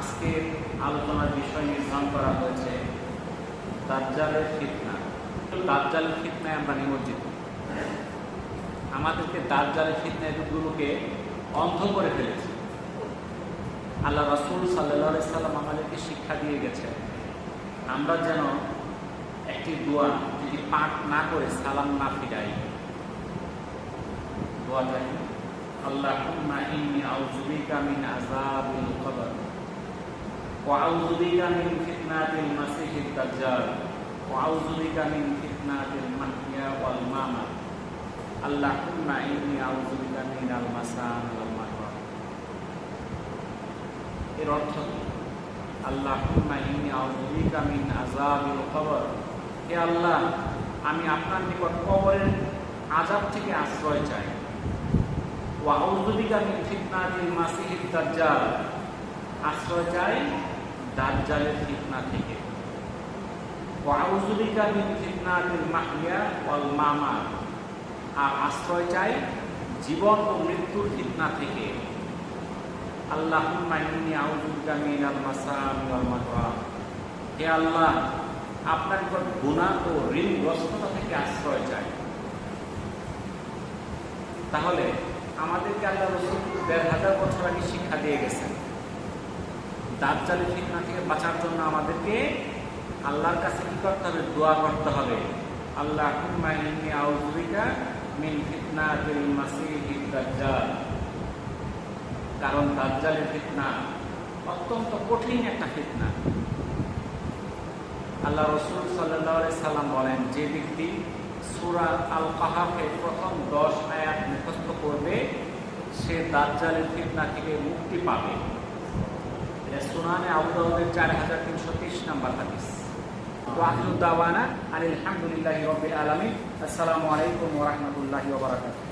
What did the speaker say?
আজকের আলোচনার বিষয় নির্ধারণ করা হয়েছে দাজ্জালের ফিতনা। দাজ্জালের ফিতনায় আমরা নিমজ্জিত। আমাদেরকে দাজ্জালের ফিতনায় যুগগুলোকে অন্ধ করে ফেলেছে। আল্লাহ রাসূল সাল্লাল্লাহু আলাইহি সাল্লাম আমাদেরকে শিক্ষা দিয়ে গেছে আমরা যেন একটি দোয়া যদি পাঠ না করে সালাম না ফিরাই। দোয়াটা কি? আল্লাহুম্মা ইন্নী আউযু বিকা মিন আযাবিল কবর ওয়া আউযু বিকা মিন ফিতনাতিল মাসিহিদ দাজ্জাল ওয়া আউযু বিকা মিন ফিতনাতিল মাহইয়া ওয়াল মামাত। আল্লাহুম্মা ইন্নী আউযু বিকা মিনাল মাসাম ওয়াল মাগরিব। এর অর্থ কি? আল্লাহুম্মা ইন্নী আউযু বিকা মিন আযাবিল কবর, হে আল্লাহ, আমি আপনার নিকট কবরের আযাব থেকে আশ্রয় চাই। ওয়া আউযু বিকা মিন ফিতনাতিল মাসিহিদ দাজ্জাল, আশ্রয় চাই দাজ্জালের ফিতনা থেকে। ওয়া আউযু বিকা মিন ফিতনাতিল মাহইয়া ওয়াল মামাত, আর আশ্রয় চাই জীবন ও মৃত্যুর ফিতনা থেকে। আল্লাহুম্মা ইন্নী আউযু বিকা মিনাল মাসামি ওয়াল মাগরিব, হে আল্লাহ, আপনার নিকট গুনাহ ও ঋণগ্রস্ততা থেকে আশ্রয় চাই। তাহলে আমাদেরকে আল্লাহ রাসূল ১৫০০ বছর আগে শিক্ষা দিয়ে গেছেন দাজ্জালের ফিতনা থেকে বাঁচার জন্য আমাদেরকে আল্লাহর কাছে কি করতে হবে? দোয়া করতে হবে। আল্লাহুম্মা ইন্নী আউযু বিকা মিন ফিতনাতিল মাসিহিদ দাজ্জাল। কারণ দাজ্জালের ফিতনা অত্যন্ত কঠিন একটা ফিতনা। আল্লাহ রাসূল সাল্লাল্লাহু আলাইহি সাল্লাম বলেন, যে ব্যক্তি সূরা আল কাহাফের প্রথম 10 আয়াত মুখস্থ করবে সে দাজ্জালের ফিতনা থেকে মুক্তি পাবে। এটা সুনানে আবু দাউদের 4330 নম্বর হাদিস। ওয়া আখিরু দাওয়ানা আলহামদুলিল্লাহি রাব্বিল আলামিন। আসসালামু আলাইকুম ওয়া রাহমাতুল্লাহি ওয়া বারাকাতুহু।